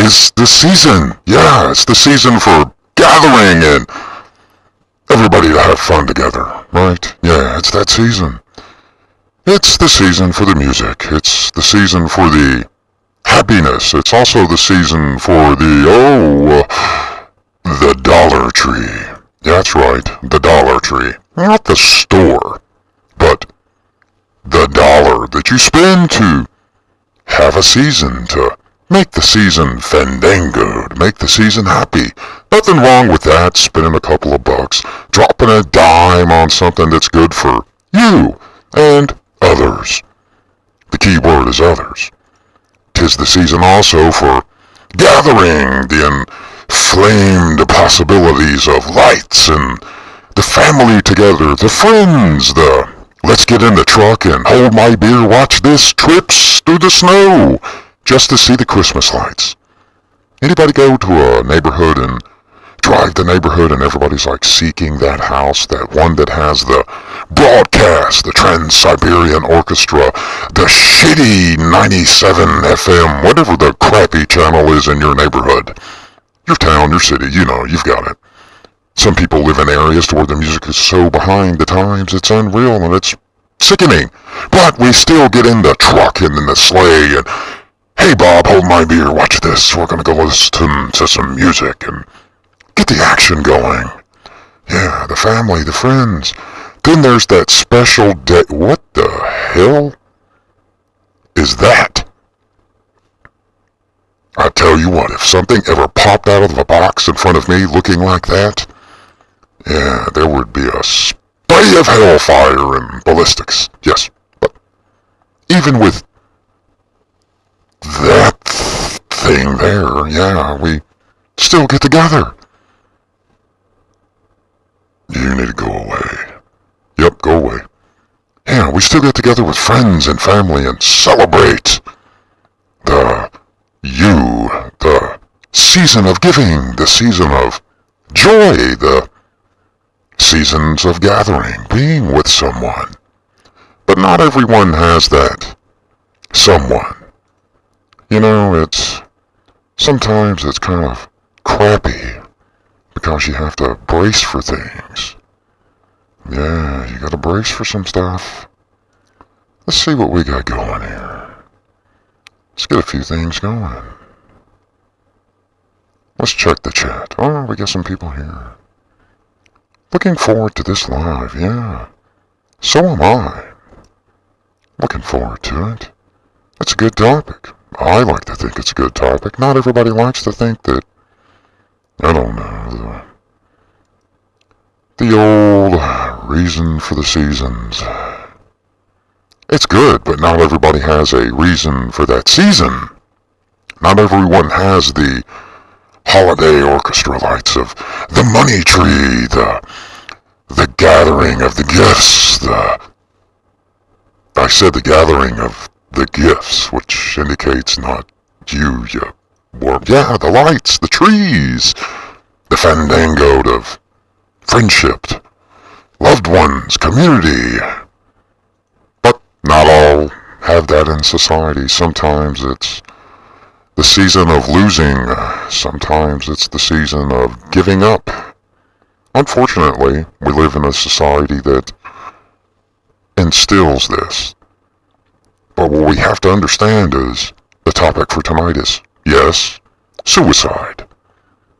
is the season. Yeah, it's the season for gathering and everybody to have fun together, right? Yeah, it's that season. It's the season for the music. It's the season for the happiness. It's also the season for the Dollar Tree. That's right, the Dollar Tree. Not the store, but the dollar that you spend to have a season, to make the season fandango, to make the season happy. Nothing wrong with that, spending a couple of bucks, dropping a dime on something that's good for you and others. The key word is others. 'Tis the season also for gathering the inflamed possibilities of lights and the family together, the friends, the let's get in the truck and hold my beer, watch this, trips through the snow, just to see the Christmas lights. Anybody go to a neighborhood and drive the neighborhood and everybody's like seeking that house, that one that has the broadcast, the Trans-Siberian Orchestra, the shitty 97 FM, whatever the crappy channel is in your neighborhood, your town, your city, you know, you've got it. Some people live in areas to where the music is so behind the times, it's unreal and it's sickening. But we still get in the truck and in the sleigh and, hey Bob, hold my beer, watch this, we're gonna go listen to some music and get the action going. Yeah, the family, the friends. Then there's that special day. What the hell is that? I tell you what, if something ever popped out of the box in front of me looking like that, yeah, there would be a spray of hellfire and ballistics. Yes, but even with that thing there, yeah, we still get together. You need to go away. Yep, go away. Yeah, we still get together with friends and family and celebrate the season of giving, the season of joy, the seasons of gathering, being with someone. But not everyone has that someone. You know, sometimes it's kind of crappy because you have to brace for things. Yeah, you gotta brace for some stuff. Let's see what we got going here. Let's get a few things going. Let's check the chat. Oh, we got some people here. Looking forward to this live, yeah. So am I. Looking forward to it. It's a good topic. I like to think it's a good topic. Not everybody likes to think that, I don't know, the old reason for the seasons. It's good, but not everybody has a reason for that season. Not everyone has the holiday orchestra lights of the money tree, the gathering of the gifts, I said the gathering of the gifts, which indicates not you warm. Yeah, the lights, the trees, the fandango of friendship, loved ones, community. But not all have that in society. Sometimes it's the season of losing. Sometimes it's the season of giving up. Unfortunately, we live in a society that instills this. But what we have to understand is the topic for tonight is, yes, suicide.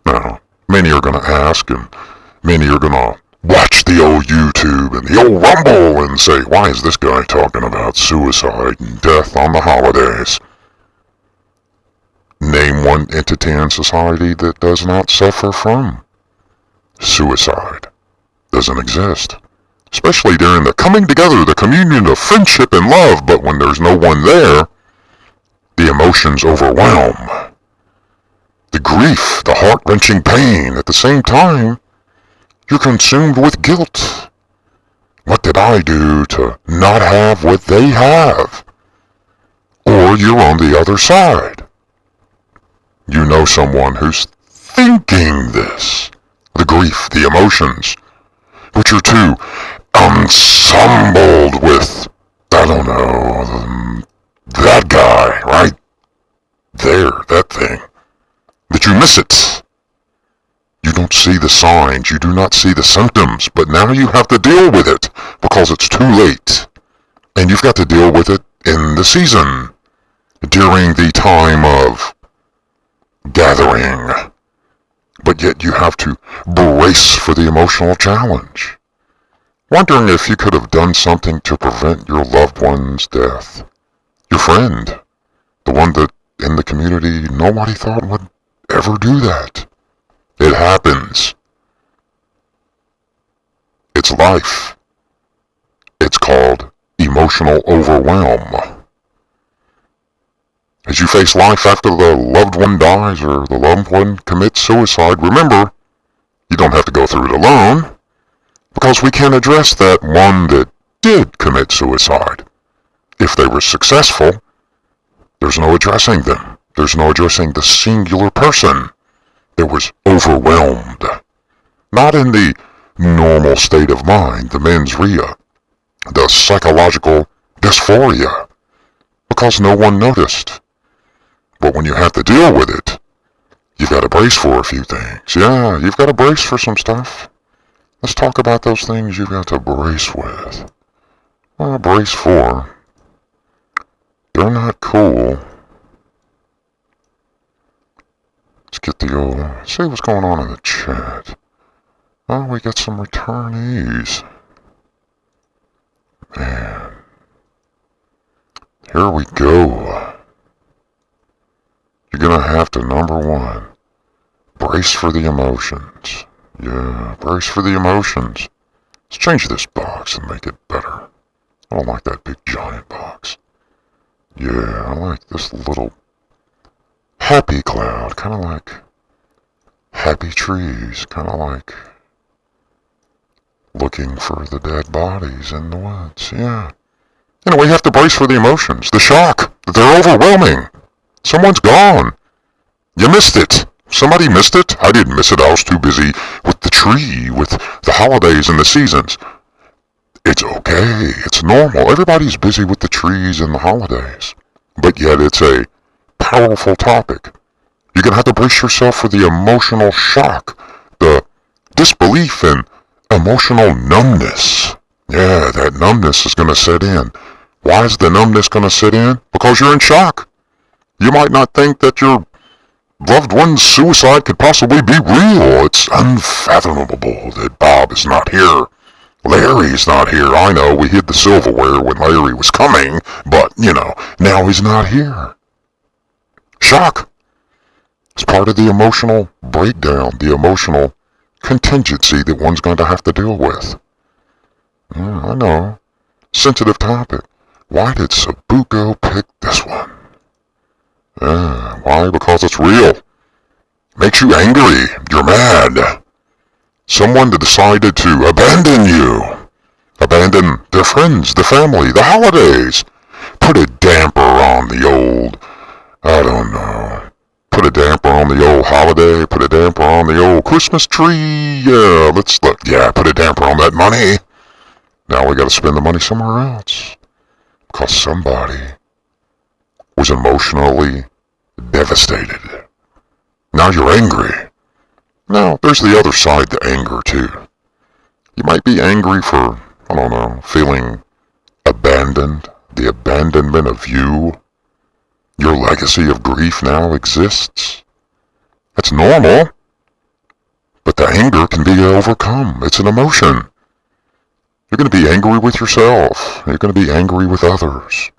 Now, many are going to ask, and many are going to watch the old YouTube and the old Rumble and say, why is this guy talking about suicide and death on the holidays? Name one entity in society that does not suffer from suicide. Doesn't exist. Especially during the coming together, the communion of friendship and love, but when there's no one there, the emotions overwhelm. The grief, the heart-wrenching pain. At the same time, you're consumed with guilt. What did I do to not have what they have? Or you're on the other side. You know someone who's thinking this. The grief, the emotions, which are too ensembled with, I don't know, that guy, right there, that thing. that you miss it. You don't see the signs, you do not see the symptoms, but now you have to deal with it because it's too late. And you've got to deal with it in the season, during the time of gathering. But yet you have to brace for the emotional challenge. Wondering if you could have done something to prevent your loved one's death. Your friend, the one that in the community nobody thought would ever do that. It happens. It's life. It's called emotional overwhelm. As you face life after the loved one dies or the loved one commits suicide, remember, you don't have to go through it alone, because we can address that one that did commit suicide. If they were successful, there's no addressing them. There's no addressing the singular person that was overwhelmed. Not in the normal state of mind, the mens rea, the psychological dysphoria, because no one noticed. But when you have to deal with it, you've got to brace for a few things. Yeah, you've got to brace for some stuff. Let's talk about those things you've got to brace with. Well, brace for. They're not cool. Let's get the old, see what's going on in the chat. Oh, we got some returnees. Man. Here we go. You're gonna have to, number one, brace for the emotions. Yeah, brace for the emotions. Let's change this box and make it better. I don't like that big giant box. Yeah, I like this little happy cloud, kind of like happy trees, kind of like looking for the dead bodies in the woods. Yeah. You know, we have to brace for the emotions, the shock. They're overwhelming. Someone's gone. You missed it. Somebody missed it. I didn't miss it. I was too busy with the tree, with the holidays and the seasons. It's okay. It's normal. Everybody's busy with the trees and the holidays. But yet it's a powerful topic. You're going to have to brace yourself for the emotional shock, the disbelief and emotional numbness. Yeah, that numbness is going to set in. Why is the numbness going to set in? Because you're in shock. You might not think that your loved one's suicide could possibly be real. It's unfathomable that Bob is not here. Larry's not here. I know we hid the silverware when Larry was coming, but, you know, now he's not here. Shock. It's part of the emotional breakdown, the emotional contingency that one's going to have to deal with. Yeah, I know. Sensitive topic. Why did Sabuco pick this one? Why? Because it's real. Makes you angry. You're mad. Someone that decided to abandon you. Abandon their friends, the family, the holidays. Put a damper on the old, I don't know. Put a damper on the old holiday. Put a damper on the old Christmas tree. Yeah, let's look. Yeah, put a damper on that money. Now we got to spend the money somewhere else. Because somebody was emotionally devastated. Now you're angry. Now, there's the other side to anger, too. You might be angry for, I don't know, feeling abandoned, the abandonment of you. Your legacy of grief now exists. That's normal. But the anger can be overcome. It's an emotion. You're going to be angry with yourself. You're going to be angry with others.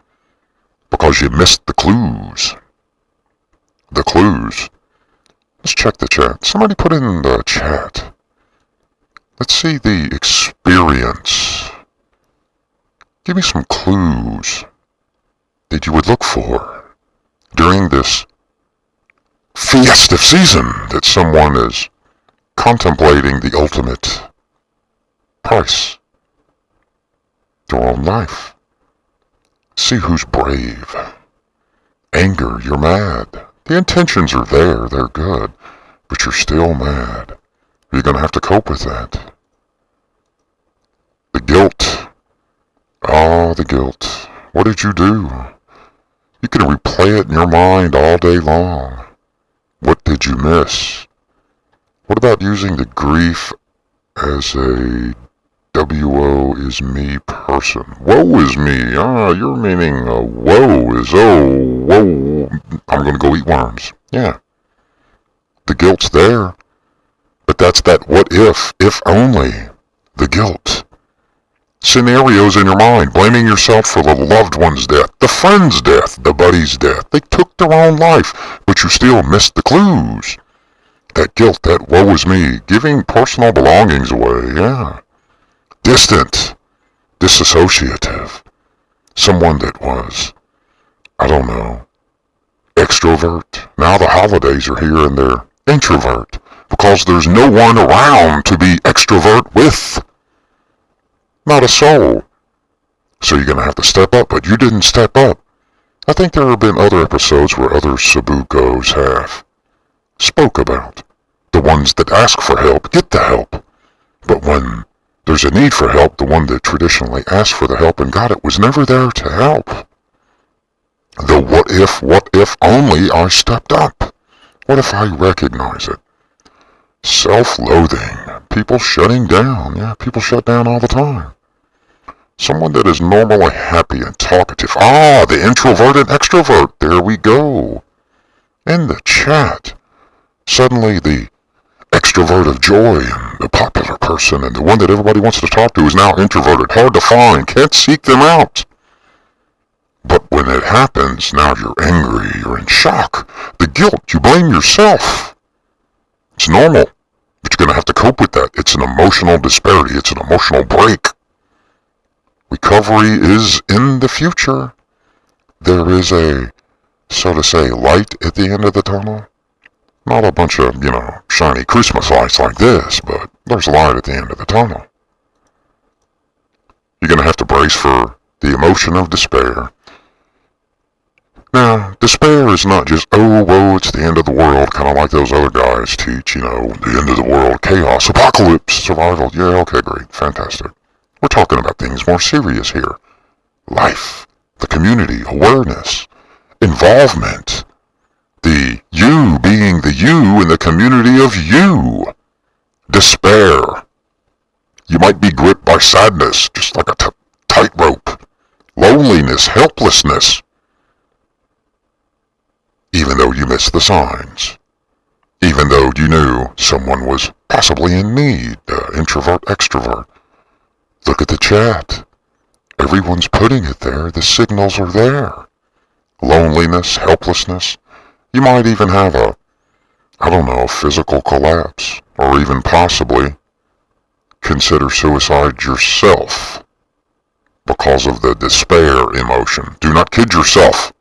Because you missed the clues. The clues. Let's check the chat. Somebody put in the chat. Let's see the experience. Give me some clues that you would look for during this festive season that someone is contemplating the ultimate price. Their own life. See who's brave. Anger, you're mad. The intentions are there, they're good, but you're still mad. You're going to have to cope with that. The guilt. Oh, the guilt. What did you do? You can replay it in your mind all day long. What did you miss? What about using the grief as a W-O is me person? Woe is me. You're meaning woe is, whoa, I'm going to go eat worms. Yeah. The guilt's there. But that's that what if only. The guilt. Scenarios in your mind, blaming yourself for the loved one's death, the friend's death, the buddy's death. They took their own life, but you still missed the clues. That guilt, that woe is me, giving personal belongings away, yeah. Distant, disassociative. Someone that was, I don't know, extrovert. Now the holidays are here and they're introvert because there's no one around to be extrovert with. Not a soul. So you're going to have to step up, but you didn't step up. I think there have been other episodes where other Sabukos have spoke about. The ones that ask for help get the help. But when there's a need for help, the one that traditionally asked for the help and got it was never there to help. The what if only I stepped up? What if I recognize it? Self-loathing. People shutting down. Yeah, people shut down all the time. Someone that is normally happy and talkative. The introvert and extrovert. There we go. In the chat. Suddenly the extrovert of joy and the popular person and the one that everybody wants to talk to is now introverted. Hard to find. Can't seek them out. But when it happens, now you're angry. You're in shock. The guilt. You blame yourself. It's normal, but you're going to have to cope with that. It's an emotional disparity. It's an emotional break. Recovery is in the future. There is a, so to say, light at the end of the tunnel. Not a bunch of, shiny Christmas lights like this, but there's a light at the end of the tunnel. You're going to have to brace for the emotion of despair. Now, despair is not just, whoa, it's the end of the world, kind of like those other guys teach, the end of the world, chaos, apocalypse, survival. Yeah, okay, great, fantastic. We're talking about things more serious here. Life, the community, awareness, involvement, the you being the you in the community of you. Despair. You might be gripped by sadness, just like a tightrope. Loneliness, helplessness. Even though you missed the signs. Even though you knew someone was possibly in need, introvert, extrovert. Look at the chat. Everyone's putting it there. The signals are there. Loneliness, helplessness. You might even have a physical collapse. Or even possibly consider suicide yourself because of the despair emotion. Do not kid yourself.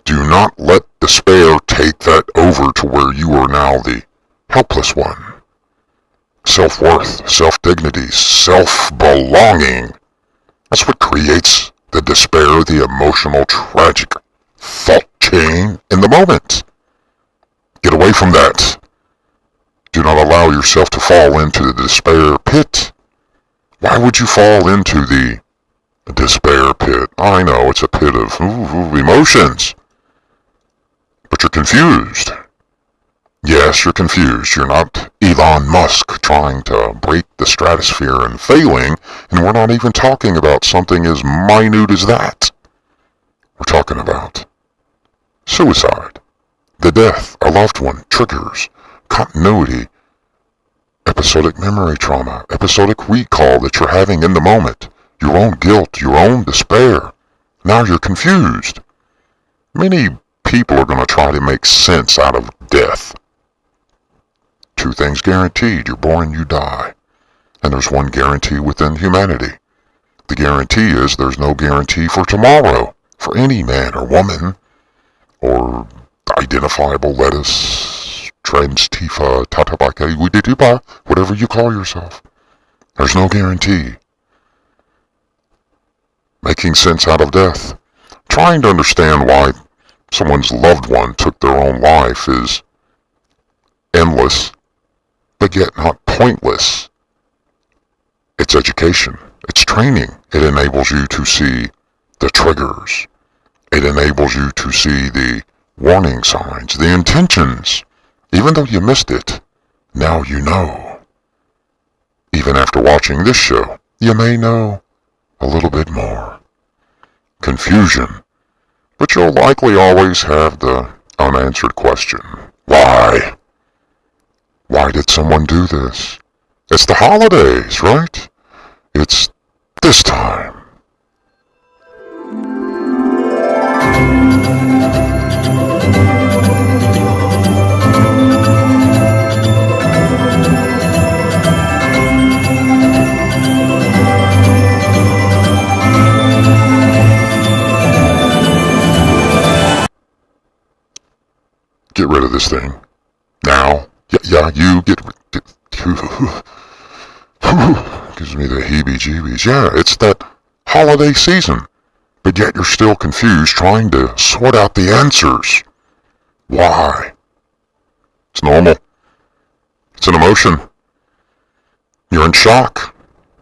Do not let despair take that over to where you are now the helpless one. Self-worth, self-dignity, self-belonging. That's what creates the despair, the emotional, tragic thought chain in the moment. Get away from that. Do not allow yourself to fall into the despair pit. Why would you fall into the despair pit? I know it's a pit of emotions. But you're confused. Yes, you're confused. You're not Elon Musk trying to break the stratosphere and failing, and we're not even talking about something as minute as that. We're talking about suicide, the death, a loved one, triggers, continuity, episodic memory trauma, episodic recall that you're having in the moment, your own guilt, your own despair. Now you're confused. Many people are going to try to make sense out of death. Two things guaranteed. You're born, you die. And there's one guarantee within humanity. The guarantee is there's no guarantee for tomorrow for any man or woman or identifiable lettuce, trans tifa, tatabake, widituba, whatever you call yourself. There's no guarantee. Making sense out of death. Trying to understand why someone's loved one took their own life is endless, but yet not pointless. It's education. It's training. It enables you to see the triggers. It enables you to see the warning signs, the intentions. Even though you missed it, now you know. Even after watching this show, you may know a little bit more. Confusion. But you'll likely always have the unanswered question. Why? Why did someone do this? It's the holidays, right? It's this time. Get rid of this thing. Now. Yeah, you get gives me the heebie-jeebies. Yeah, it's that holiday season. But yet you're still confused, trying to sort out the answers. Why? It's normal. It's an emotion. You're in shock.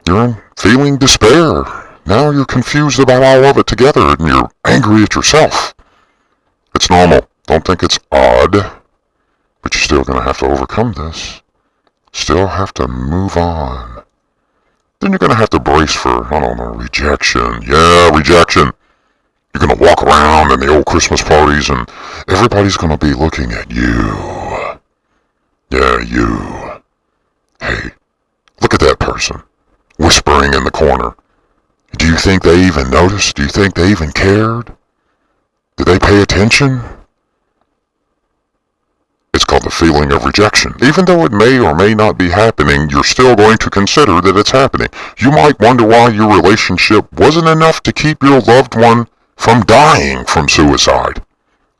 You're in feeling despair. Now you're confused about all of it together, and you're angry at yourself. It's normal. Don't think it's odd. But you're still going to have to overcome this. Still have to move on. Then you're going to have to brace for, I don't know, rejection. Yeah, rejection. You're going to walk around in the old Christmas parties and everybody's going to be looking at you. Yeah, you. Hey, look at that person, whispering in the corner. Do you think they even noticed? Do you think they even cared? Did they pay attention? It's called the feeling of rejection. Even though it may or may not be happening, you're still going to consider that it's happening. You might wonder why your relationship wasn't enough to keep your loved one from dying from suicide.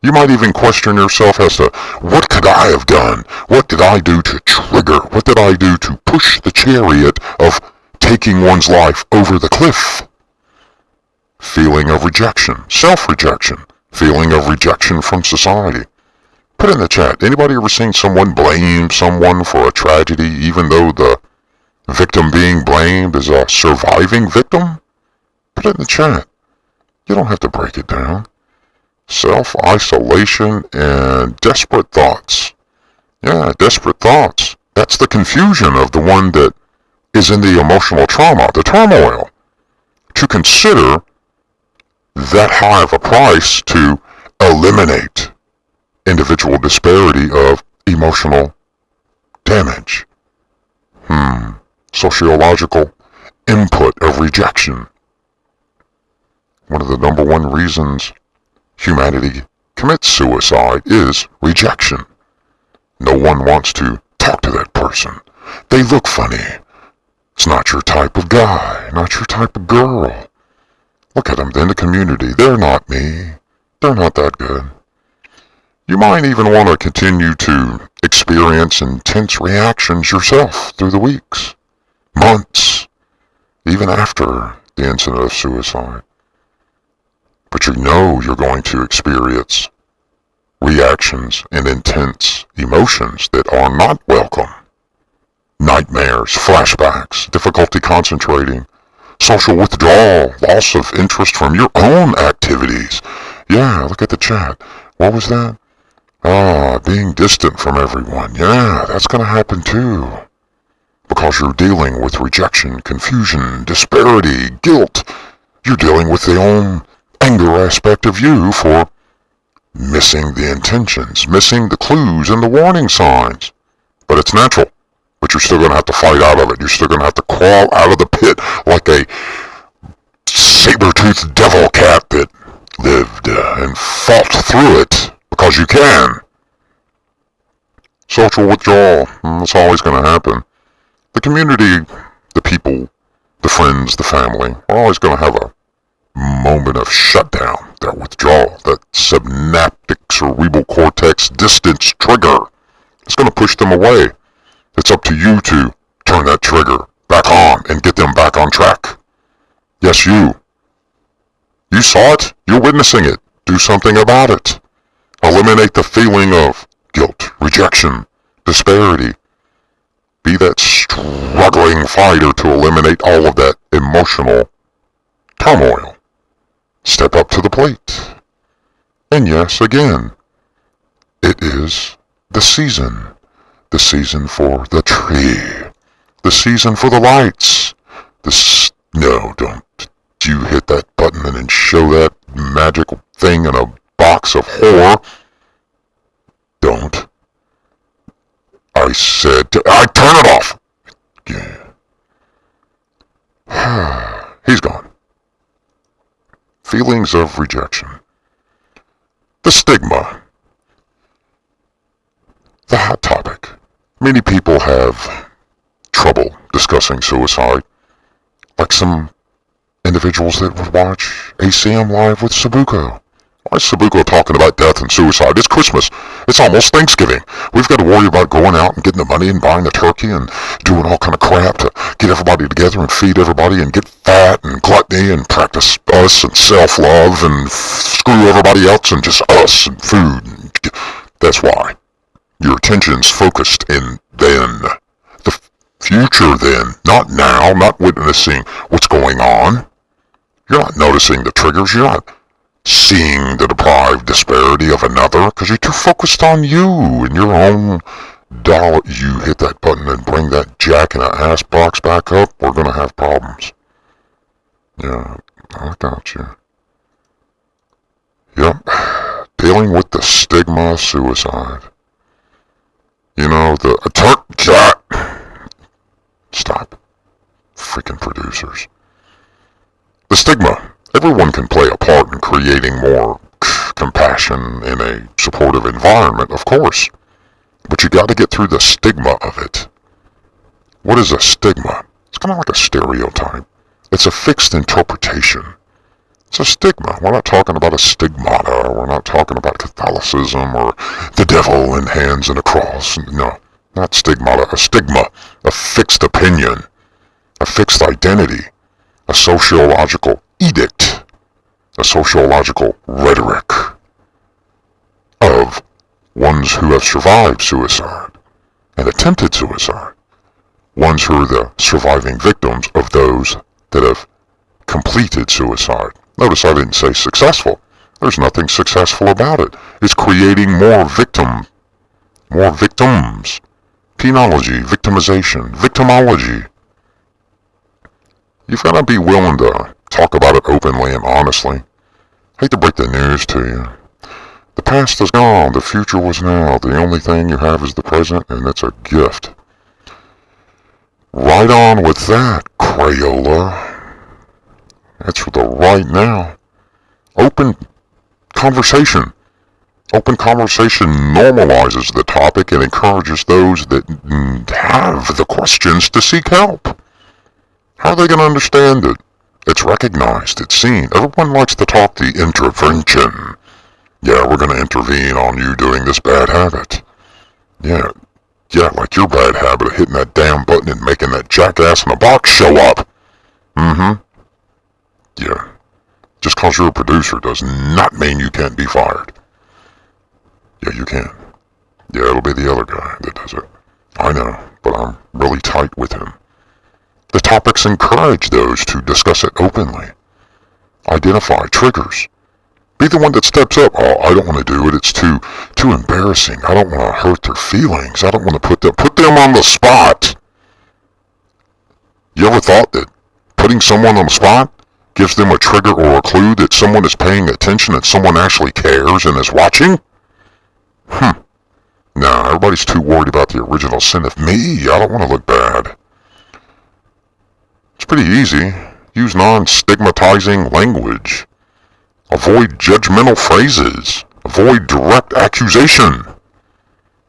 You might even question yourself as to, what could I have done? What did I do to trigger? What did I do to push the chariot of taking one's life over the cliff? Feeling of rejection, self-rejection, feeling of rejection from society. Put in the chat, anybody ever seen someone blame someone for a tragedy even though the victim being blamed is a surviving victim? Put it in the chat. You don't have to break it down. Self-isolation and desperate thoughts. Yeah, desperate thoughts. That's the confusion of the one that is in the emotional trauma, the turmoil. To consider that high of a price to eliminate individual disparity of emotional damage. Sociological input of rejection. One of the number one reasons humanity commits suicide is rejection. No one wants to talk to that person. They look funny. It's not your type of guy, not your type of girl. Look at them in the community. They're not me. They're not that good. You might even want to continue to experience intense reactions yourself through the weeks, months, even after the incident of suicide. But you know you're going to experience reactions and intense emotions that are not welcome. Nightmares, flashbacks, difficulty concentrating, social withdrawal, loss of interest from your own activities. Yeah, look at the chat. What was that? Being distant from everyone. Yeah, that's going to happen too. Because you're dealing with rejection, confusion, disparity, guilt. You're dealing with the own anger aspect of you for missing the intentions, missing the clues and the warning signs. But it's natural. But you're still going to have to fight out of it. You're still going to have to crawl out of the pit like a saber-toothed devil cat that lived and fought through it. Because you can. Social withdrawal. That's always going to happen. The community, the people, the friends, the family are always going to have a moment of shutdown, that withdrawal, that synaptic cerebral cortex distance trigger. It's going to push them away. It's up to you to turn that trigger back on and get them back on track. Yes, you. You saw it. You're witnessing it. Do something about it. Eliminate the feeling of guilt, rejection, disparity. Be that struggling fighter to eliminate all of that emotional turmoil. Step up to the plate. And yes, again, it is the season. The season for the tree. The season for the lights. No, don't you hit that button and then show that magical thing in a box of horror. Don't. I said I turn it off. Yeah. He's gone. Feelings of rejection. The stigma. The hot topic. Many people have trouble discussing suicide. Like some individuals that would watch ACM Live with Sabuko. Why is Sabuko talking about death and suicide? It's Christmas. It's almost Thanksgiving. We've got to worry about going out and getting the money and buying the turkey and doing all kind of crap to get everybody together and feed everybody and get fat and gluttony and practice us and self-love and screw everybody else and just us and food. That's why. Your attention's focused in then. The future then. Not now. Not witnessing what's going on. You're not noticing the triggers. You're not seeing the deprived disparity of another because you're too focused on you and your own dollar. You hit that button and bring that jack in an ass box back up, we're going to have problems. Yeah, I got you. Yep, dealing with the stigma of suicide. You know, the stop. Freaking producers. The stigma. Everyone can play a part in creating more compassion in a supportive environment, of course. But you got to get through the stigma of it. What is a stigma? It's kind of like a stereotype. It's a fixed interpretation. It's a stigma. We're not talking about a stigmata. We're not talking about Catholicism or the devil in hands and a cross. No, not stigmata. A stigma. A fixed opinion. A fixed identity. A sociological edict, a sociological rhetoric of ones who have survived suicide and attempted suicide, ones who are the surviving victims of those that have completed suicide. Notice I didn't say successful. There's nothing successful about it. It's creating more victims. Penology, victimization, victimology. You've got to be willing to talk about it openly and honestly. Hate to break the news to you. The past is gone. The future was now. The only thing you have is the present, and it's a gift. Right on with that, Crayola. That's for the right now. Open conversation. Open conversation normalizes the topic and encourages those that have the questions to seek help. How are they going to understand it? It's recognized. It's seen. Everyone likes to talk the intervention. Yeah, we're going to intervene on you doing this bad habit. Yeah, like your bad habit of hitting that damn button and making that jackass in a box show up. Yeah. Just because you're a producer does not mean you can't be fired. Yeah, you can. Yeah, it'll be the other guy that does it. I know, but I'm really tight with him. The topics encourage those to discuss it openly. Identify triggers. Be the one that steps up. Oh, I don't want to do it. It's too embarrassing. I don't want to hurt their feelings. I don't want to put them on the spot. You ever thought that putting someone on the spot gives them a trigger or a clue that someone is paying attention and someone actually cares and is watching? Nah, everybody's too worried about the original sin of me. I don't want to look bad. It's pretty easy. Use non-stigmatizing language. Avoid judgmental phrases. Avoid direct accusation.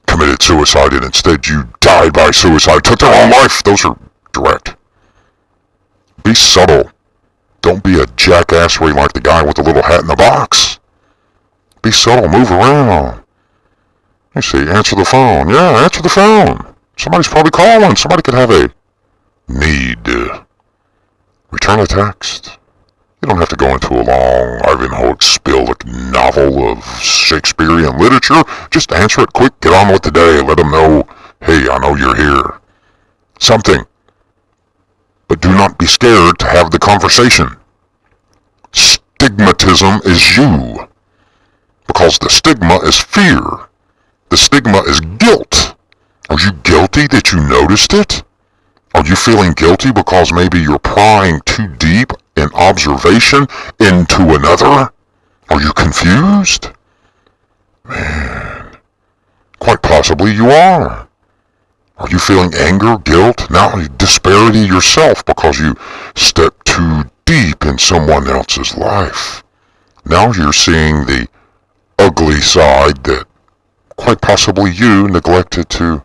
Committed suicide and instead you died by suicide. Took their own life. Those are direct. Be subtle. Don't be a jackassery like the guy with the little hat in the box. Be subtle. Move around. Let's see. Answer the phone. Yeah, answer the phone. Somebody's probably calling. Somebody could have a need. Return a text. You don't have to go into a long Ivanhoe Spillick novel of Shakespearean literature. Just answer it quick. Get on with the day. Let them know, hey, I know you're here. Something. But do not be scared to have the conversation. Stigmatism is you. Because the stigma is fear. The stigma is guilt. Are you guilty that you noticed it? Are you feeling guilty because maybe you're prying too deep in observation into another? Are you confused? Man, quite possibly you are. Are you feeling anger, guilt, now disparity yourself because you stepped too deep in someone else's life? Now you're seeing the ugly side that quite possibly you neglected to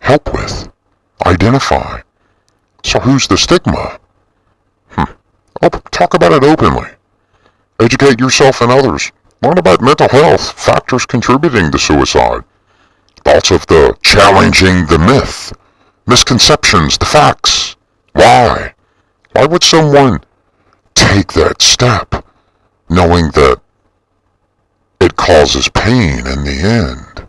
help with, identify. So who's the stigma? Talk about it openly. Educate yourself and others. Learn about mental health, factors contributing to suicide. Thoughts of the challenging the myth, misconceptions, the facts. Why? Why would someone take that step knowing that it causes pain in the end?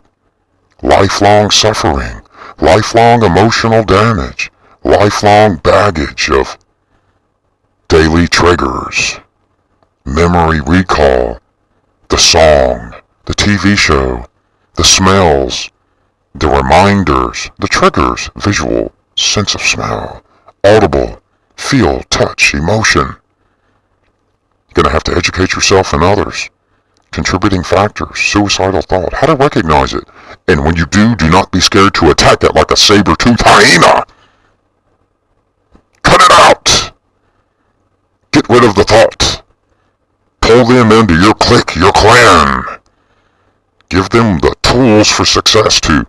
Lifelong suffering, lifelong emotional damage, lifelong baggage of daily triggers, memory recall, the song, the TV show, the smells, the reminders, the triggers, visual, sense of smell, audible, feel, touch, emotion. You're going to have to educate yourself and others. Contributing factors, suicidal thought, how to recognize it. And when you do not be scared to attack it like a saber-toothed hyena. Cut it out. Get rid of the thought. Pull them into your clique, your clan. Give them the tools for success to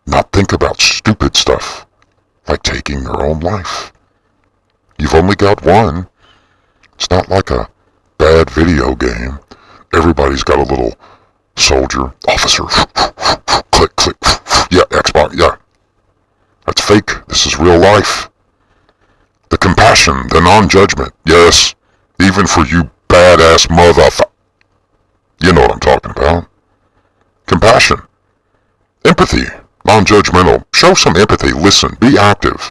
not think about stupid stuff, like taking their own life. You've only got one. It's not like a bad video game. Everybody's got a little soldier, officer, click, click, yeah, Xbox, yeah. That's fake. This is real life. The compassion, the non-judgment, yes, even for you badass motherfucker. You know what I'm talking about. Compassion. Empathy. Non-judgmental. Show some empathy. Listen. Be active.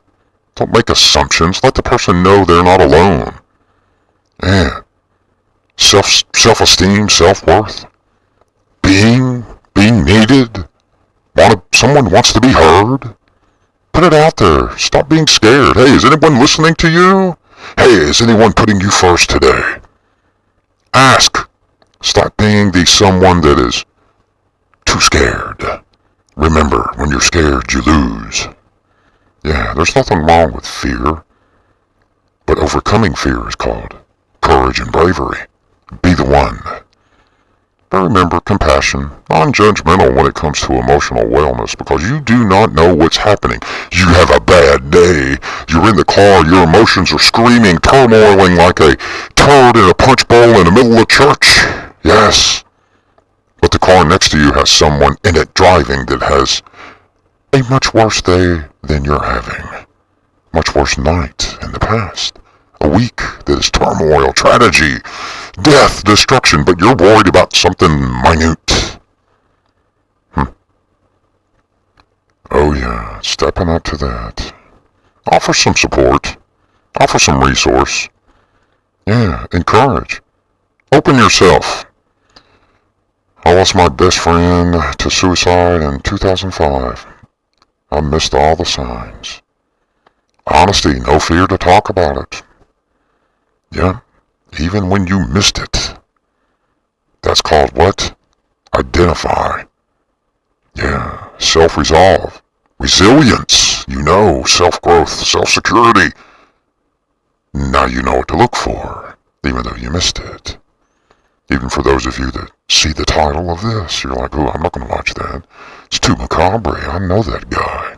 Don't make assumptions. Let the person know they're not alone. Man. Self-esteem, self-worth. Being needed. Someone wants to be heard. Put it out there. Stop being scared. Hey, is anyone listening to you? Hey, is anyone putting you first today? Ask. Stop being the someone that is too scared. Remember, when you're scared, you lose. Yeah, there's nothing wrong with fear. But overcoming fear is called courage and bravery. Be the one. But remember, compassion, non-judgmental when it comes to emotional wellness, because you do not know what's happening. You have a bad day. You're in the car. Your emotions are screaming, turmoiling like a turd in a punch bowl in the middle of church. Yes. But the car next to you has someone in it driving that has a much worse day than you're having. Much worse night in the past. A week that is turmoil, tragedy, death, destruction, but you're worried about something minute. Oh yeah, stepping up to that. Offer some support. Offer some resource. Yeah, encourage. Open yourself. I lost my best friend to suicide in 2005. I missed all the signs. Honesty, no fear to talk about it. Yeah, even when you missed it. That's called what? Identify. Yeah, self-resolve. Resilience, self-growth, self-security. Now you know what to look for, even though you missed it. Even for those of you that see the title of this, you're like, oh, I'm not going to watch that. It's too macabre. I know that guy.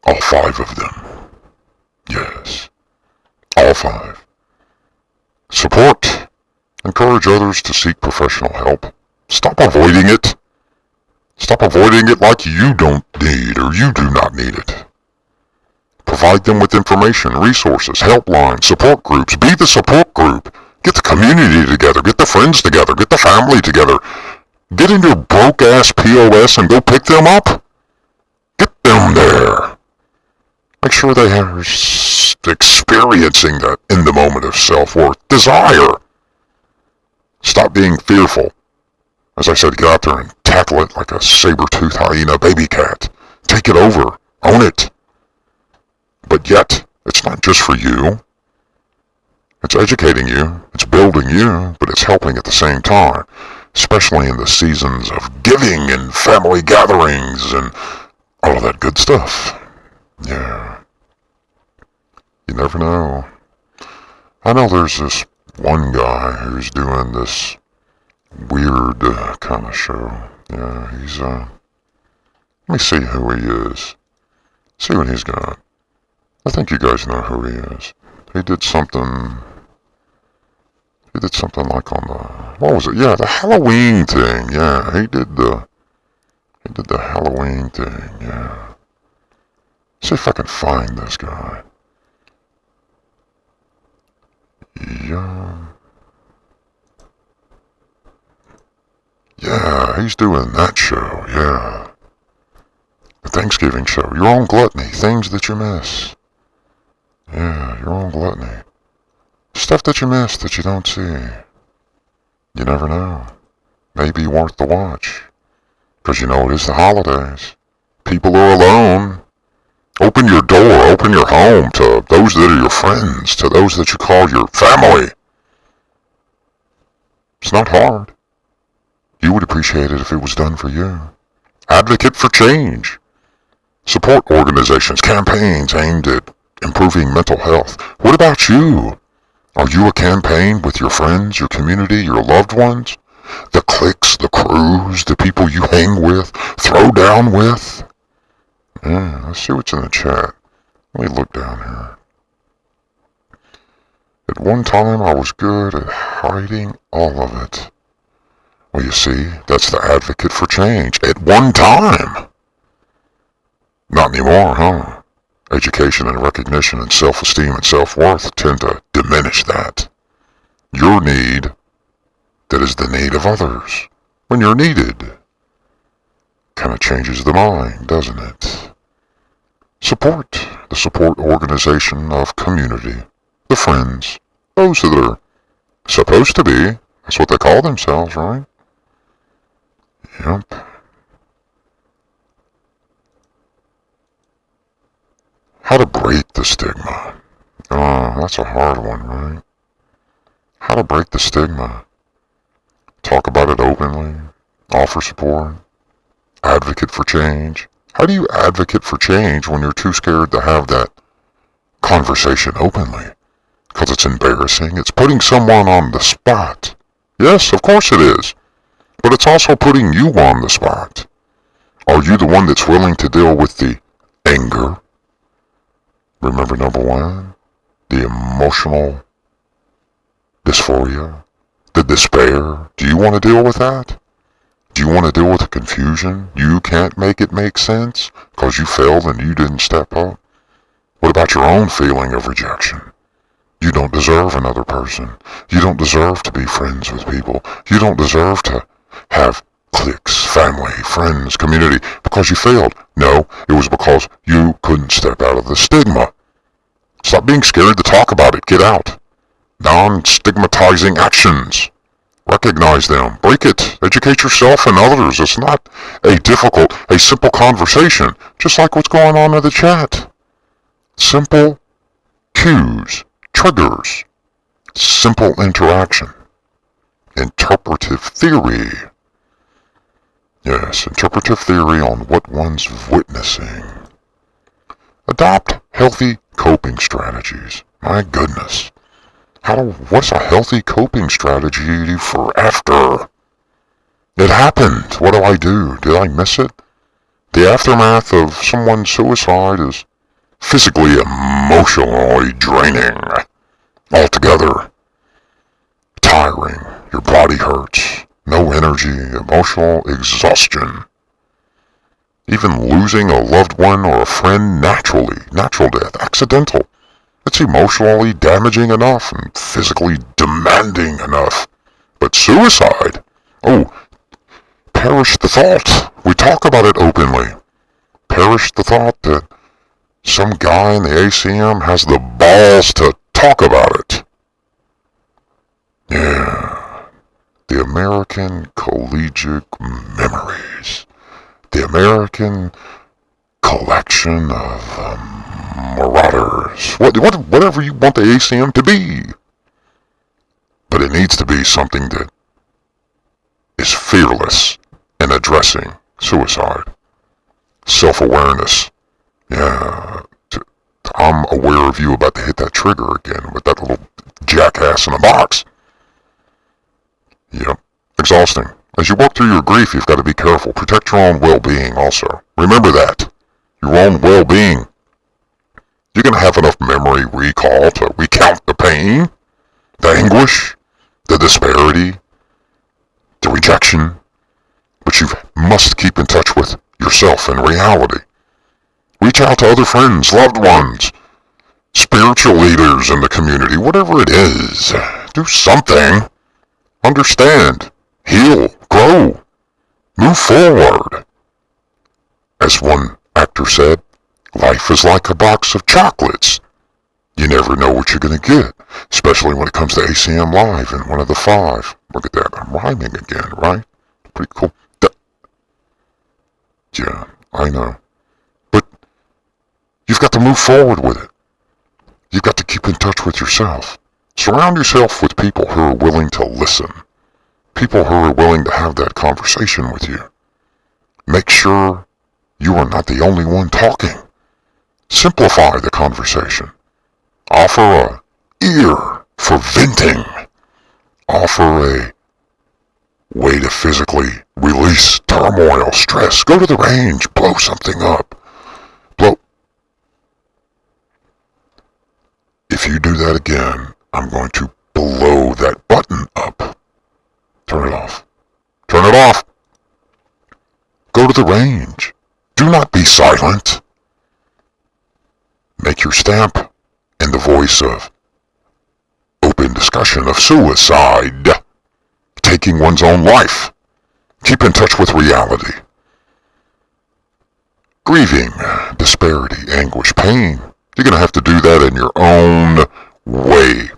All 5 of them. Yes. All 5. Support. Encourage others to seek professional help. Stop avoiding it. Stop avoiding it like you don't need or you do not need it. Provide them with information, resources, helplines, support groups. Be the support group. Get the community together. Get the friends together. Get the family together. Get in your broke-ass POS and go pick them up. Get them there. Make sure they are experiencing that in the moment of self-worth. Desire. Stop being fearful. As I said, get out there and tackle it like a saber-toothed hyena baby cat. Take it over. Own it. But yet, it's not just for you. It's educating you, it's building you, but it's helping at the same time, especially in the seasons of giving and family gatherings and all of that good stuff. Yeah. You never know. I know there's this one guy who's doing this weird kind of show. Yeah, he's, let me see who he is. See what he's got. I think you guys know who he is. He did something like on the, what was it? Yeah, the Halloween thing. Yeah, he did the Halloween thing. Yeah. See if I can find this guy. Yeah. Yeah, he's doing that show. Yeah. The Thanksgiving show. Your own gluttony. Things that you miss. Yeah, your own gluttony. Stuff that you miss that you don't see. You never know. Maybe worth the watch. Because you know it is the holidays. People are alone. Open your door, open your home to those that are your friends, to those that you call your family. It's not hard. You would appreciate it if it was done for you. Advocate for change. Support organizations, campaigns aimed at improving mental health. What about you? Are you a campaign with your friends, your community, your loved ones? The cliques, the crews, the people you hang with, throw down with? Yeah, let's see what's in the chat. Let me look down here. At one time, I was good at hiding all of it. Well, you see, that's the advocate for change. At one time. Not anymore, huh? Education and recognition and self-esteem and self-worth tend to diminish that. Your need, that is the need of others. When you're needed. Kind of changes the mind, doesn't it? Support. The support organization of community. The friends. Those that are supposed to be. That's what they call themselves, right? Yep. How to break the stigma. Oh, that's a hard one, right? How to break the stigma. Talk about it openly. Offer support. Advocate for change. How do you advocate for change when you're too scared to have that conversation openly? Because it's embarrassing. It's putting someone on the spot. Yes, of course it is. But it's also putting you on the spot. Are you the one that's willing to deal with the anger? Remember number one? The emotional dysphoria? The despair? Do you want to deal with that? Do you want to deal with the confusion? You can't make it make sense because you failed and you didn't step up? What about your own feeling of rejection? You don't deserve another person. You don't deserve to be friends with people. You don't deserve to have cliques, family, friends, community because you failed. No, it was because you couldn't step out of the stigma. Stop being scared to talk about it. Get out. Non-stigmatizing actions. Recognize them. Break it. Educate yourself and others. It's not a simple conversation, just like what's going on in the chat. Simple cues, triggers, simple interaction. Interpretive theory. Yes, interpretive theory on what one's witnessing. Adopt healthy coping strategies. My goodness. What's a healthy coping strategy for after? It happened. What do I do? Did I miss it? The aftermath of someone's suicide is physically, emotionally draining. Altogether. Tiring. Your body hurts. No energy. Emotional exhaustion. Even losing a loved one or a friend natural death, accidental. It's emotionally damaging enough and physically demanding enough. But suicide? Oh, perish the thought. We talk about it openly. Perish the thought that some guy in the ACM has the balls to talk about it. Yeah. the American collegiate memories, the American collection of marauders, whatever you want the ACM to be. But it needs to be something that is fearless in addressing suicide. Self-awareness. Yeah, I'm aware of you about to hit that trigger again with that little jackass in a box. Yep, exhausting. As you work through your grief, you've got to be careful. Protect your own well-being also. Remember that. Your own well-being. You're going to have enough memory recall to recount the pain, the anguish, the disparity, the rejection, but you must keep in touch with yourself and reality. Reach out to other friends, loved ones, spiritual leaders in the community, whatever it is. Do something. Understand. Heal. Grow. Move forward. As one actor said, life is like a box of chocolates. You never know what you're going to get, especially when it comes to ACM Live in one of the 5. Look at that. I'm rhyming again, right? Pretty cool. Yeah, I know. But you've got to move forward with it. You've got to keep in touch with yourself. Surround yourself with people who are willing to listen. People who are willing to have that conversation with you. Make sure you are not the only one talking. Simplify the conversation. Offer an ear for venting. Offer a way to physically release turmoil, stress. Go to the range, blow something up. If you do that again, I'm going to blow that button up. Turn it off. Turn it off. Go to the range. Do not be silent. Make your stamp in the voice of open discussion of suicide. Taking one's own life. Keep in touch with reality. Grieving, disparity, anguish, pain. You're going to have to do that in your own way.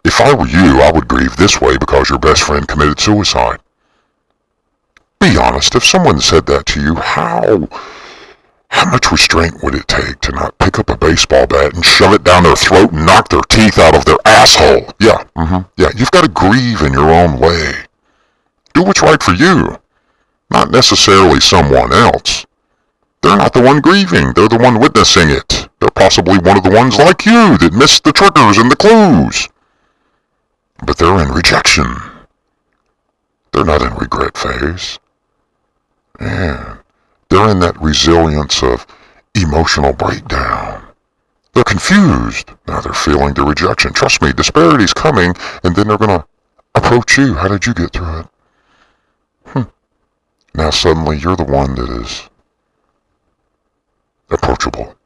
If I were you, I would grieve this way because your best friend committed suicide. Be honest, if someone said that to you, how much restraint would it take to not pick up a baseball bat and shove it down their throat and knock their teeth out of their asshole? Yeah, you've got to grieve in your own way. Do what's right for you, not necessarily someone else. They're not the one grieving, they're the one witnessing it. They're possibly one of the ones like you that missed the triggers and the clues. But they're in rejection. They're not in regret phase. Yeah. They're in that resilience of emotional breakdown. They're confused. Now they're feeling the rejection. Trust me, disparity's coming, and then they're going to approach you. How did you get through it? Now suddenly you're the one that is approachable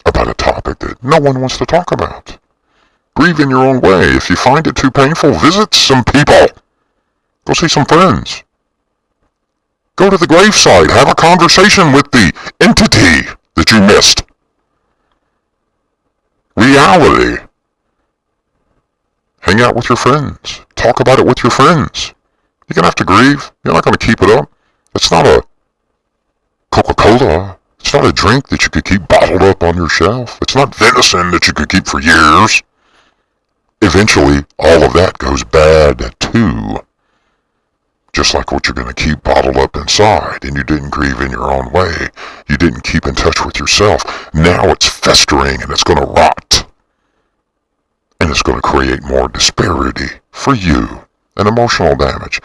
about a topic that no one wants to talk about. Grieve in your own way. If you find it too painful, visit some people. Go see some friends. Go to the gravesite. Have a conversation with the entity that you missed. Reality. Hang out with your friends. Talk about it with your friends. You're going to have to grieve. You're not going to keep it up. It's not a Coca-Cola. It's not a drink that you could keep bottled up on your shelf. It's not venison that you could keep for years. Eventually, all of that goes bad too. Just like what you're going to keep bottled up inside, and you didn't grieve in your own way. You didn't keep in touch with yourself. Now it's festering and it's going to rot. And it's going to create more disparity for you and emotional damage.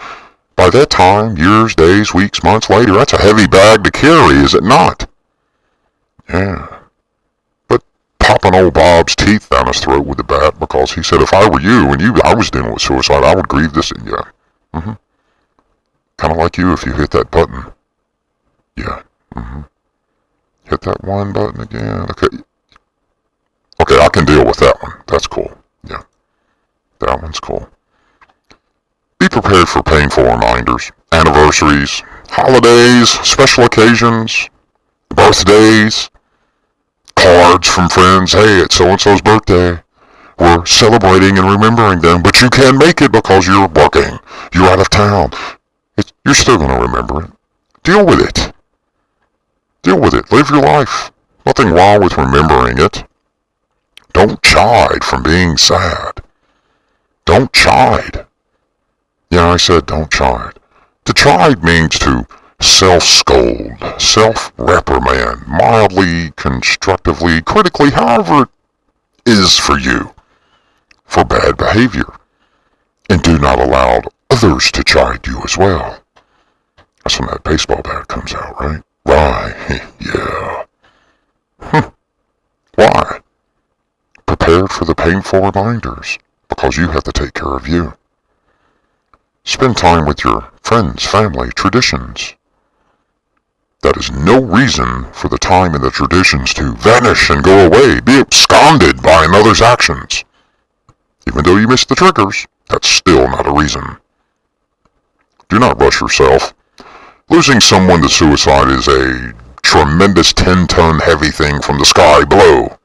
By that time, years, days, weeks, months later, that's a heavy bag to carry, is it not? Yeah. But popping old Bob's teeth down his throat with the bat because he said, if I were you and I was dealing with suicide, I would grieve this. Yeah. Kind of like you if you hit that button. Yeah. Hit that one button again. Okay, I can deal with that one. That's cool. Yeah. That one's cool. Be prepared for painful reminders, anniversaries, holidays, special occasions, birthdays, cards from friends. Hey, it's so-and-so's birthday. we're celebrating and remembering them, but you can't make it because you're working, you're out of town. You're still going to remember it. Deal with it. Deal with it. Live your life. Nothing wrong with remembering it. Don't chide from being sad. Don't chide. Yeah, I said don't chide. To chide means to self-scold, self-reprimand, mildly, constructively, critically, however it is for you, for bad behavior. And do not allow others to chide you as well. That's when that baseball bat comes out, right? Right, yeah. Why? Prepared for the painful reminders, because you have to take care of you. Spend time with your friends, family, traditions. That is no reason for the time and the traditions to vanish and go away, be absconded by another's actions. Even though you missed the triggers, that's still not a reason. Do not rush yourself. Losing someone to suicide is a tremendous 10-ton heavy thing from the sky below.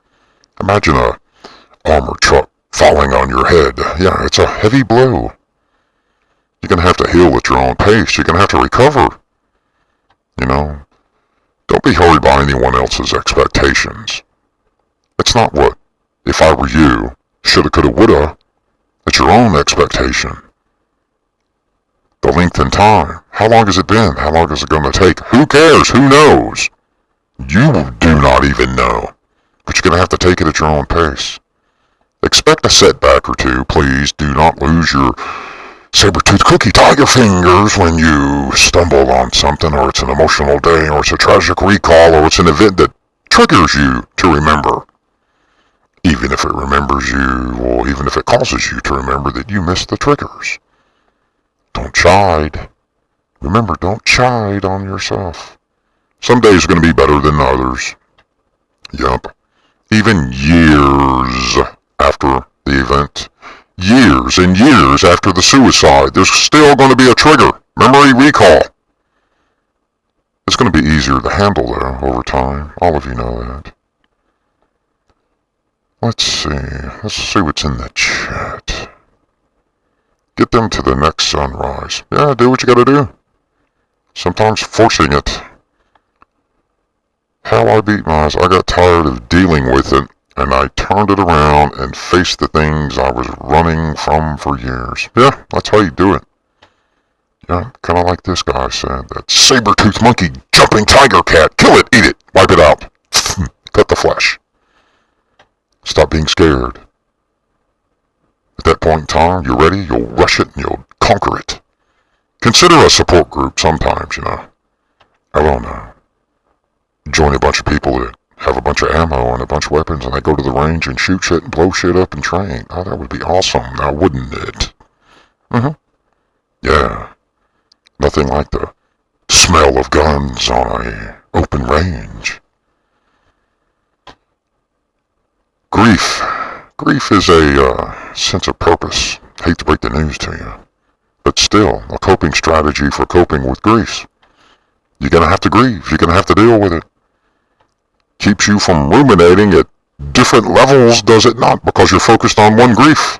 Imagine a armored truck falling on your head. Yeah, it's a heavy blow. You're going to have to heal at your own pace. You're going to have to recover. You know, don't be hurried by anyone else's expectations. It's not what, if I were you, shoulda, coulda, woulda. It's your own expectation. The length in time. How long has it been? How long is it going to take? Who cares? Who knows? You do not even know. But you're going to have to take it at your own pace. Expect a setback or two. Please do not lose your saber-toothed cookie tiger fingers when you stumble on something, or it's an emotional day, or it's a tragic recall, or it's an event that triggers you to remember. Even if it remembers you, or even if it causes you to remember that you missed the triggers. Don't chide. Remember, don't chide on yourself. Some days are going to be better than others. Yup. Even years after the event, years and years after the suicide, there's still going to be a trigger. Memory recall. It's going to be easier to handle, though, over time. All of you know that. Let's see what's in the chat. Get them to the next sunrise. Yeah, do what you gotta do. Sometimes forcing it. How I beat my eyes. I got tired of dealing with it, and I turned it around and faced the things I was running from for years. Yeah, that's how you do it. Yeah, kind of like this guy said. That saber-toothed monkey, jumping tiger cat. Kill it, eat it, wipe it out. Cut the flesh. Stop being scared. At that point in time, you're ready, you'll rush it, and you'll conquer it. Consider a support group sometimes, you know. I don't know. Join a bunch of people that have a bunch of ammo and a bunch of weapons, and they go to the range and shoot shit and blow shit up and train. Oh, that would be awesome, now wouldn't it? Yeah. Nothing like the smell of guns on a open range. Grief. Grief is a sense of purpose. Hate to break the news to you. But still, a coping strategy for coping with grief. You're going to have to grieve. You're going to have to deal with it. Keeps you from ruminating at different levels, does it not? Because you're focused on one grief.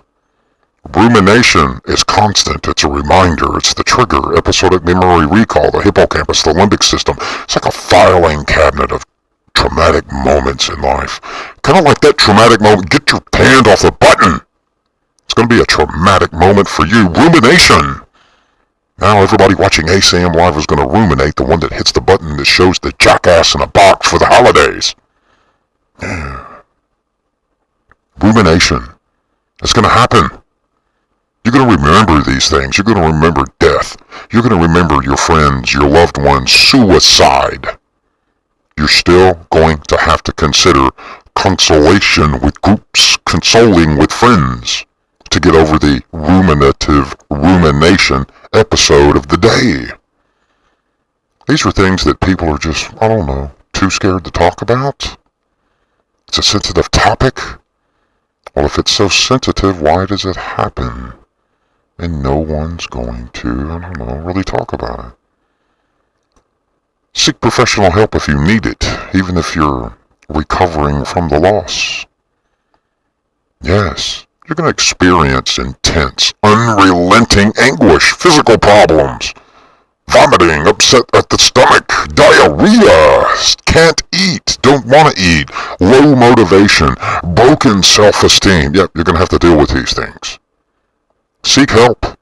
Rumination is constant. It's a reminder. It's the trigger. Episodic memory recall, the hippocampus, the limbic system. It's like a filing cabinet of traumatic moments in life. Kind of like that traumatic moment. Get your hand off the button. It's going to be a traumatic moment for you. Rumination. Now everybody watching ASAM Live is going to ruminate the one that hits the button that shows the jackass in a box for the holidays. Yeah. Rumination. It's going to happen. You're going to remember these things. You're going to remember death. You're going to remember your friends, your loved ones, suicide. You're still going to have to consider consolation with groups, consoling with friends to get over the rumination episode of the day. These are things that people are just, I don't know, too scared to talk about. It's a sensitive topic. Well, if it's so sensitive, why does it happen? And no one's going to, I don't know, really talk about it. Seek professional help if you need it, even if you're recovering from the loss. Yes, you're going to experience intense, unrelenting anguish, physical problems, vomiting, upset at the stomach, diarrhea, can't eat, don't want to eat, low motivation, broken self-esteem. Yep, you're going to have to deal with these things. Seek help.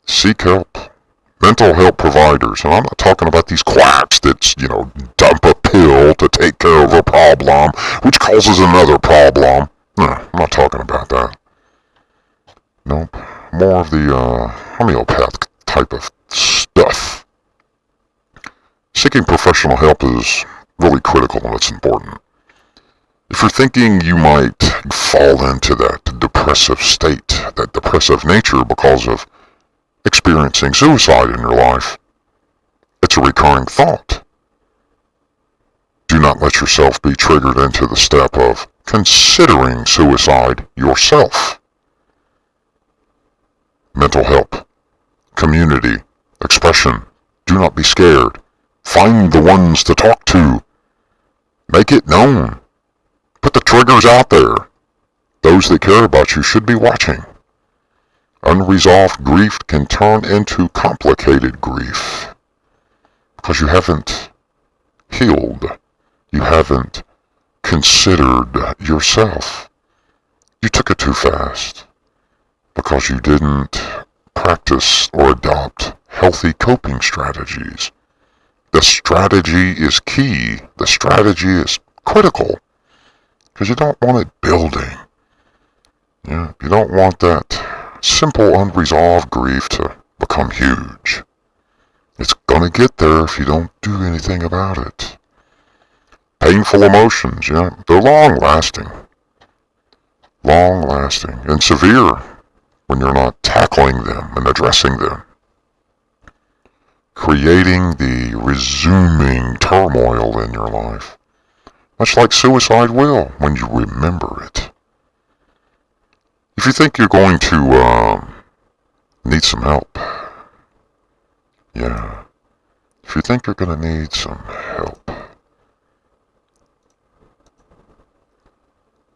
Seek help. Mental health providers, and I'm not talking about these quacks that, dump a pill to take care of a problem, which causes another problem. No, I'm not talking about that. Nope. More of the homeopath type of stuff. Seeking professional help is really critical and it's important. If you're thinking you might fall into that depressive state, that depressive nature because of experiencing suicide in your life, it's a recurring thought. Do not let yourself be triggered into the step of considering suicide yourself. Mental help, community, expression. Do not be scared. Find the ones to talk to. Make it known. Put the triggers out there. Those that care about you should be watching. Unresolved grief can turn into complicated grief because you haven't healed. You haven't considered yourself. You took it too fast because you didn't practice or adopt healthy coping strategies. The strategy is key. The strategy is critical because you don't want it building. You don't want that simple unresolved grief to become huge. It's gonna get there if you don't do anything about it. Painful emotions, they're long-lasting. Long-lasting and severe when you're not tackling them and addressing them. Creating the resuming turmoil in your life. Much like suicide will when you remember it. If you think you're going to need some help, if you think you're going to need some help,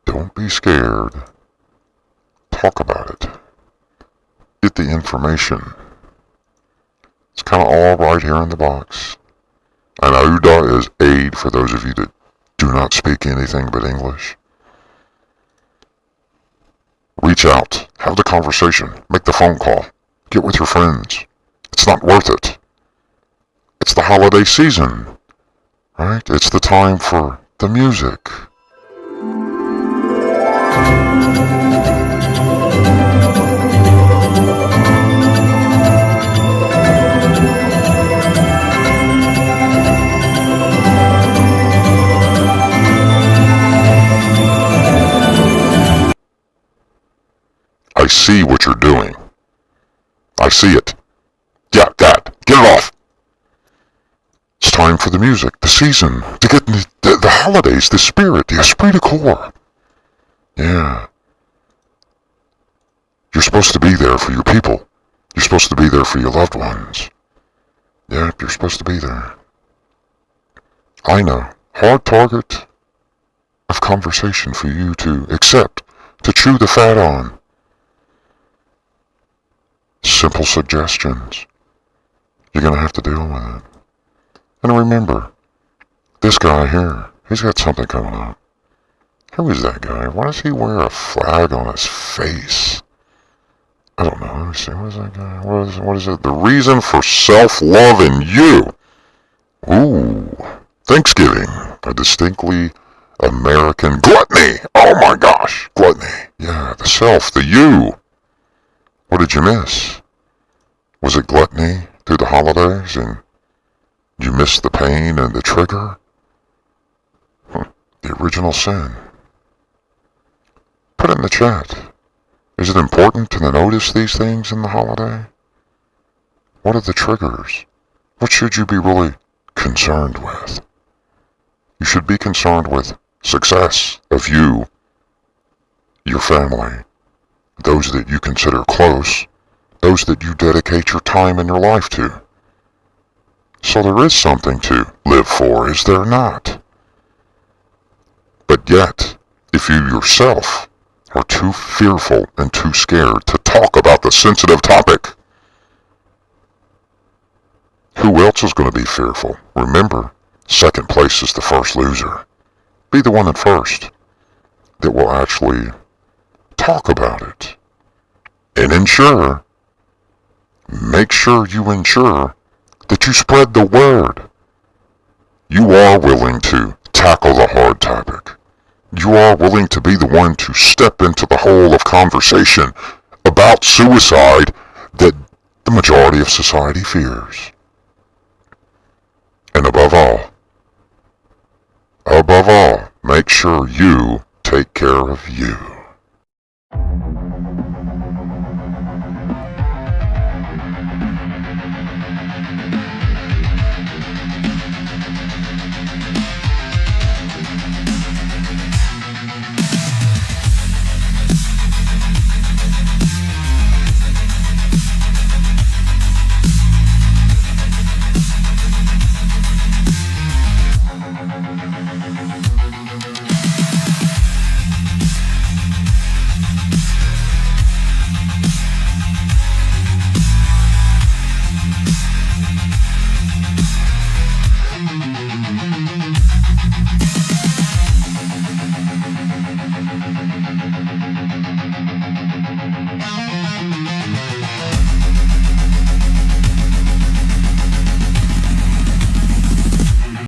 don't be scared. Talk about it. Get the information. It's kind of all right here in the box. And AUDA is aid for those of you that do not speak anything but English. Reach out. Have the conversation. Make the phone call. Get with your friends. It's not worth it. It's the holiday season, right? It's the time for the music. I see what you're doing. I see it. Yeah, that. Get it off. It's time for the music, the season, to get in the holidays, the spirit, the esprit de corps. Yeah. You're supposed to be there for your people. You're supposed to be there for your loved ones. Yeah, you're supposed to be there. I know. Hard target of conversation for you to accept, to chew the fat on. Simple suggestions. You're going to have to deal with it. And remember, this guy here, he's got something coming up. Who is that guy? Why does he wear a flag on his face? I don't know. Let me see. What is that guy? What is it? The reason for self-love in you. Ooh. Thanksgiving. A distinctly American gluttony. Oh my gosh. Gluttony. Yeah, the self, the you. What did you miss? Was it gluttony through the holidays and you missed the pain and the trigger? The original sin. Put it in the chat. Is it important to notice these things in the holiday? What are the triggers? What should you be really concerned with? You should be concerned with success of you, your family, those that you consider close, those that you dedicate your time and your life to. So there is something to live for, is there not? But yet, if you yourself are too fearful and too scared to talk about the sensitive topic. Who else is going to be fearful? Remember, second place is the first loser. Be the one at first that will actually talk about it. And make sure you ensure that you spread the word. You are willing to tackle the hard topic. You are willing to be the one to step into the hole of conversation about suicide that the majority of society fears. And above all, make sure you take care of you.